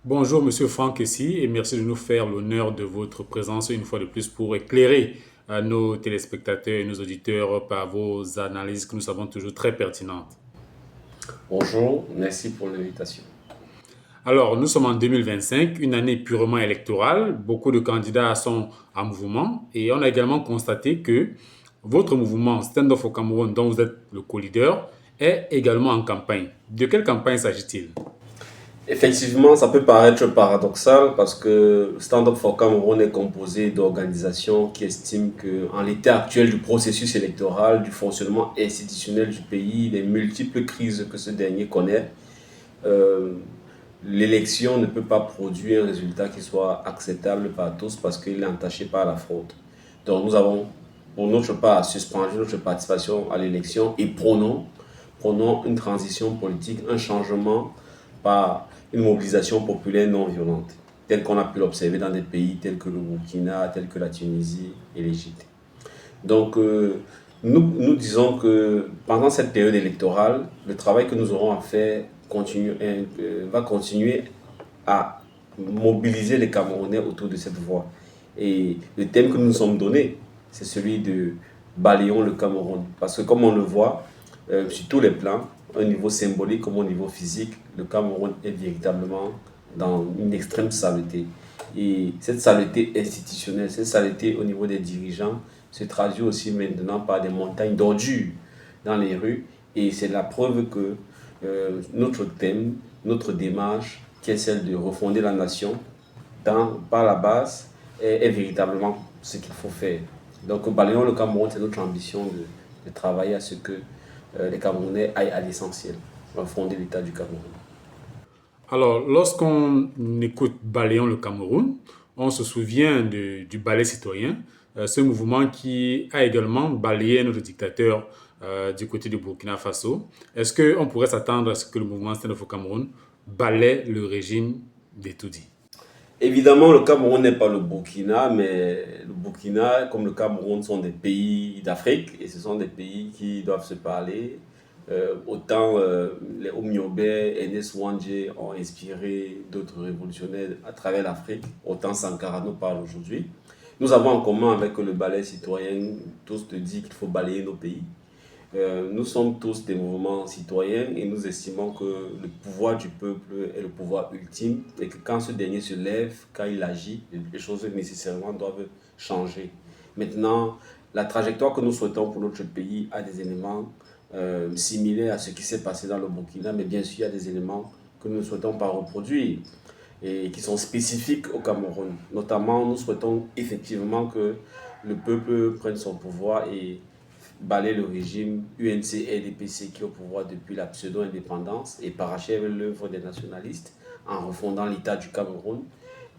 Bonjour Monsieur Franck ici et merci de nous faire l'honneur de votre présence une fois de plus pour éclairer nos téléspectateurs et nos auditeurs par vos analyses que nous savons toujours très pertinentes. Bonjour, merci pour l'invitation. Alors, nous sommes en 2025, une année purement électorale. Beaucoup de candidats sont en mouvement et on a également constaté que votre mouvement Stand Up for Cameroun, dont vous êtes le co-leader, est également en campagne. De quelle campagne s'agit-il? Effectivement, ça peut paraître paradoxal parce que le Stand Up for Cameroun est composé d'organisations qui estiment qu'en l'état actuel du processus électoral, du fonctionnement institutionnel du pays, des multiples crises que ce dernier connaît, euh, l'élection ne peut pas produire un résultat qui soit acceptable par tous parce qu'il est entaché par la fraude. Donc nous avons, pour notre part, suspendu notre participation à l'élection et prônons une transition politique, un changement par une mobilisation populaire non violente, telle qu'on a pu l'observer dans des pays tels que le Burkina, tels que la Tunisie et l'Égypte. Donc, nous disons que pendant cette période électorale, le travail que nous aurons à faire va continuer à mobiliser les Camerounais autour de cette voie. Et le thème que nous nous sommes donné, c'est celui de balayons le Cameroun. Parce que comme on le voit, sur tous les plans, au niveau symbolique comme au niveau physique, le Cameroun est véritablement dans une extrême saleté. Et cette saleté institutionnelle, cette saleté au niveau des dirigeants se traduit aussi maintenant par des montagnes d'ordures dans les rues. Et c'est la preuve que notre thème, notre démarche, qui est celle de refonder la nation par la base, est véritablement ce qu'il faut faire. Donc, balayons le Cameroun, c'est notre ambition de travailler à ce que les Camerounais aillent à l'essentiel, refonder l'État du Cameroun. Alors, lorsqu'on écoute Balayons le Cameroun, on se souvient du ballet citoyen, ce mouvement qui a également balayé notre dictateur du côté du Burkina Faso. Est-ce qu'on pourrait s'attendre à ce que le mouvement Stand Up for Cameroun balaie le régime d'Etoudi? Évidemment, le Cameroun n'est pas le Burkina, mais le Burkina, comme le Cameroun, sont des pays d'Afrique et ce sont des pays qui doivent se parler. Autant les Omiobé et Neswandje ont inspiré d'autres révolutionnaires à travers l'Afrique, autant Sankara nous parle aujourd'hui. Nous avons en commun avec le ballet citoyen, tous te dit qu'il faut balayer nos pays. Nous sommes tous des mouvements citoyens et nous estimons que le pouvoir du peuple est le pouvoir ultime et que quand ce dernier se lève, quand il agit, les choses nécessairement doivent changer. Maintenant, la trajectoire que nous souhaitons pour notre pays a des éléments similaires à ce qui s'est passé dans le Burkina, mais bien sûr, il y a des éléments que nous ne souhaitons pas reproduire et qui sont spécifiques au Cameroun. Notamment, nous souhaitons effectivement que le peuple prenne son pouvoir et balayer le régime UNC-RDPC qui est au pouvoir depuis la pseudo-indépendance et parachève l'œuvre des nationalistes en refondant l'État du Cameroun.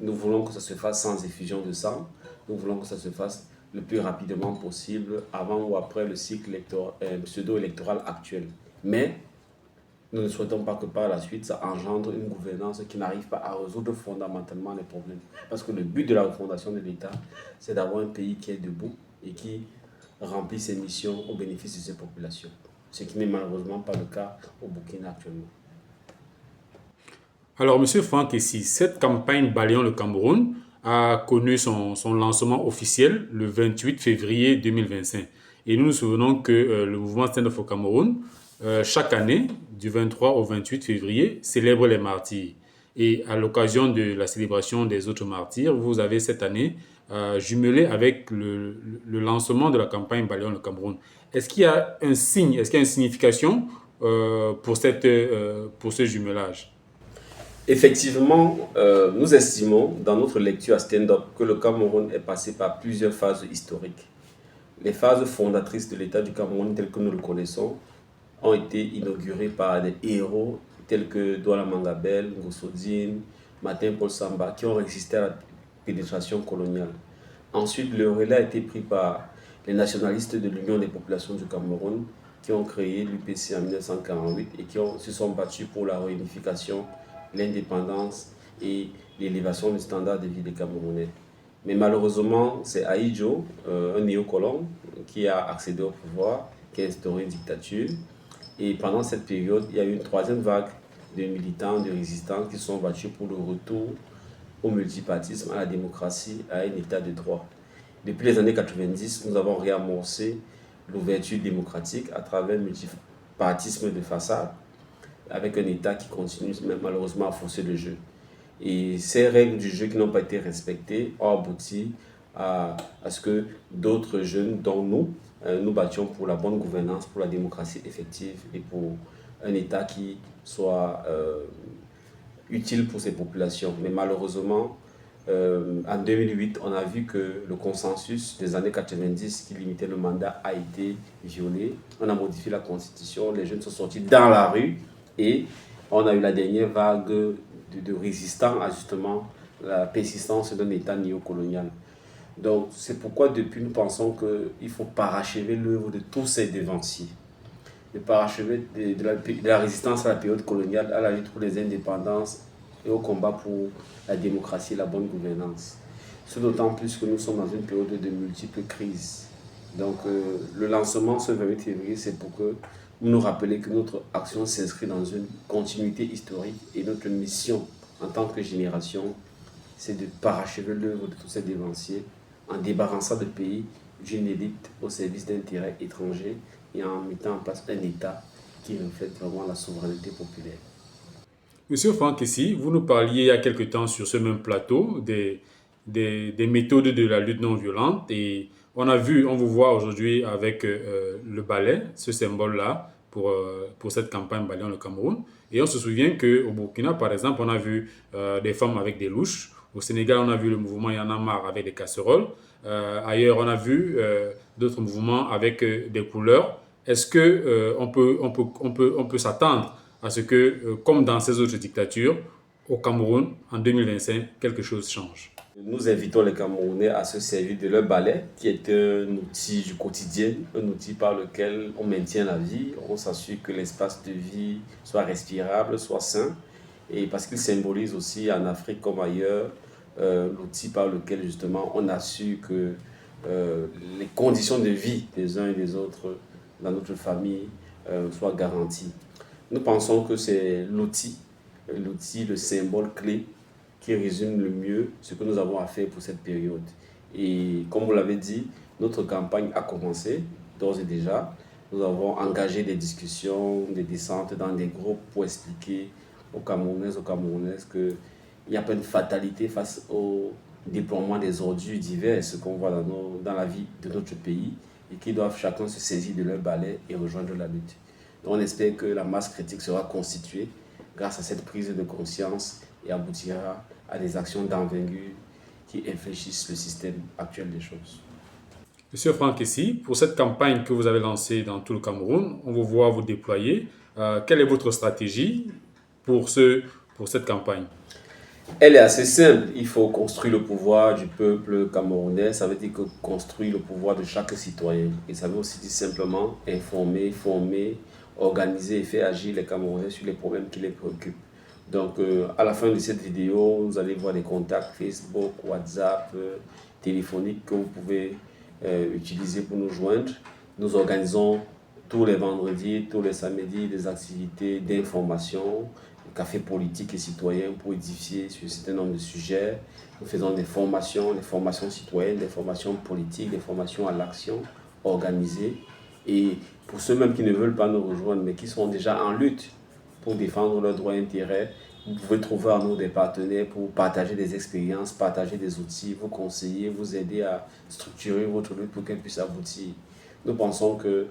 Nous voulons que ça se fasse sans effusion de sang. Nous voulons que ça se fasse le plus rapidement possible avant ou après le cycle pseudo-électoral actuel. Mais nous ne souhaitons pas que par la suite ça engendre une gouvernance qui n'arrive pas à résoudre fondamentalement les problèmes. Parce que le but de la refondation de l'État, c'est d'avoir un pays qui est debout et qui remplit ses missions au bénéfice de ses populations. Ce qui n'est malheureusement pas le cas au Burkina actuellement. Alors, Monsieur Franck, ici, cette campagne Balayons le Cameroun a connu son lancement officiel le 28 février 2025. Et nous nous souvenons que le mouvement Stand Up for Cameroun, chaque année, du 23 au 28 février, célèbre les martyrs. Et à l'occasion de la célébration des autres martyrs, vous avez cette année jumelé avec le lancement de la campagne Balayons le Cameroun. Est-ce qu'il y a un signe, est-ce qu'il y a une signification pour ce jumelage? Effectivement, nous estimons, dans notre lecture à Stand-up, que le Cameroun est passé par plusieurs phases historiques. Les phases fondatrices de l'État du Cameroun, telles que nous le connaissons, ont été inaugurées par des héros tels que Douala Mangabel, Ngoussodine, Martin Paul Samba, qui ont résisté à la pénétration coloniale. Ensuite, le relais a été pris par les nationalistes de l'Union des populations du Cameroun, qui ont créé l'UPC en 1948 et se sont battus pour la réunification, l'indépendance et l'élévation du standard de vie des Camerounais. Mais malheureusement, c'est Ahidjo, un néocolon, qui a accédé au pouvoir, qui a instauré une dictature. Et pendant cette période, il y a eu une troisième vague de militants, de résistants qui sont battus pour le retour au multipartisme, à la démocratie, à un état de droit. Depuis les années 90, nous avons réamorcé l'ouverture démocratique à travers le multipartisme de façade, avec un État qui continue malheureusement à forcer le jeu. Et ces règles du jeu qui n'ont pas été respectées ont abouti à ce que d'autres jeunes, dont nous battions pour la bonne gouvernance, pour la démocratie effective et pour un État qui soit utile pour ces populations. Mais malheureusement, en 2008, on a vu que le consensus des années 90 qui limitait le mandat a été violé. On a modifié la constitution, les jeunes sont sortis dans la rue et on a eu la dernière vague de résistants à justement la persistance d'un État néocolonial. Donc c'est pourquoi depuis nous pensons qu'il faut parachever l'œuvre de tous ces dévanciers, de parachever de la résistance à la période coloniale, à la lutte pour les indépendances et au combat pour la démocratie et la bonne gouvernance. Ce d'autant plus que nous sommes dans une période de multiples crises. Donc le lancement ce 28 février, c'est pour que vous nous rappeliez que notre action s'inscrit dans une continuité historique et notre mission en tant que génération, c'est de parachever l'œuvre de tous ces dévanciers en débarrassant le pays d'une élite au service d'intérêts étrangers et en mettant en place un État qui reflète vraiment la souveraineté populaire. Monsieur Franck, ici, vous nous parliez il y a quelque temps sur ce même plateau des méthodes de la lutte non violente et on vous voit aujourd'hui avec le balai, ce symbole-là pour cette campagne Balayon le Cameroun. Et on se souvient qu'au Burkina, par exemple, on a vu des femmes avec des louches. Au Sénégal, on a vu le mouvement Y en a marre avec des casseroles. Ailleurs, on a vu d'autres mouvements avec des couleurs. Est-ce que on peut s'attendre à ce que, comme dans ces autres dictatures, au Cameroun, en 2025, quelque chose change? Nous invitons les Camerounais à se servir de leur balai, qui est un outil du quotidien, un outil par lequel on maintient la vie, on s'assure que l'espace de vie soit respirable, soit sain, et parce qu'il symbolise aussi en Afrique comme ailleurs l'outil par lequel justement on assure que les conditions de vie des uns et des autres dans notre famille soient garanties. Nous pensons que c'est l'outil, le symbole clé qui résume le mieux ce que nous avons à faire pour cette période. Et comme vous l'avez dit, notre campagne a commencé d'ores et déjà. Nous avons engagé des discussions, des descentes dans des groupes pour expliquer aux Camerounaises qu'il n'y a pas une fatalité face au déploiement des ordures diverses qu'on voit dans la vie de notre pays et qui doivent chacun se saisir de leur balai et rejoindre la lutte. Donc on espère que la masse critique sera constituée grâce à cette prise de conscience et aboutira à des actions d'envergure qui infléchissent le système actuel des choses. Monsieur Franck, ici, pour cette campagne que vous avez lancée dans tout le Cameroun, on vous voit vous déployer. Quelle est votre stratégie pour, pour cette campagne? Elle est assez simple. Il faut construire le pouvoir du peuple camerounais. Ça veut dire que construire le pouvoir de chaque citoyen. Et ça veut aussi dire simplement informer, former, organiser et faire agir les Camerounais sur les problèmes qui les préoccupent. Donc, à la fin de cette vidéo, vous allez voir des contacts Facebook, WhatsApp, téléphoniques que vous pouvez utiliser pour nous joindre. Nous organisons tous les vendredis, tous les samedis des activités d'information, café politique et citoyen pour édifier sur un certain nombre de sujets. Nous faisons des formations citoyennes, des formations politiques, des formations à l'action organisées. Et pour ceux même qui ne veulent pas nous rejoindre, mais qui sont déjà en lutte pour défendre leurs droits et intérêts, vous pouvez trouver en nous des partenaires pour partager des expériences, partager des outils, vous conseiller, vous aider à structurer votre lutte pour qu'elle puisse aboutir. Nous pensons que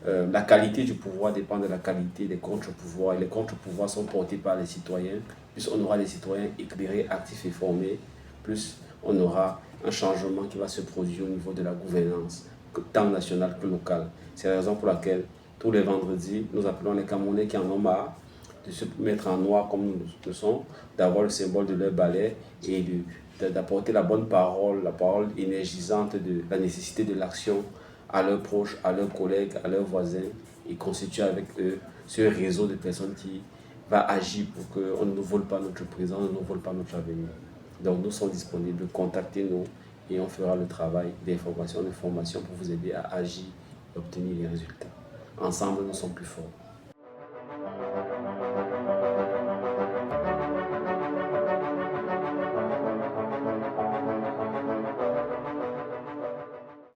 la qualité du pouvoir dépend de la qualité des contre-pouvoirs. Et les contre-pouvoirs sont portés par les citoyens. Plus on aura des citoyens éclairés, actifs et formés, plus on aura un changement qui va se produire au niveau de la gouvernance, tant nationale que locale. C'est la raison pour laquelle tous les vendredis, nous appelons les Camerounais qui en ont marre de se mettre en noir comme nous le sommes, d'avoir le symbole de leur balai et d'apporter la bonne parole, la parole énergisante de la nécessité de l'action à leurs proches, à leurs collègues, à leurs voisins et constituer avec eux ce réseau de personnes qui va agir pour qu'on ne nous vole pas notre présent, on ne nous vole pas notre avenir. Donc nous sommes disponibles, contactez-nous et on fera le travail d'information, de formation pour vous aider à agir et obtenir les résultats. Ensemble, nous sommes plus forts.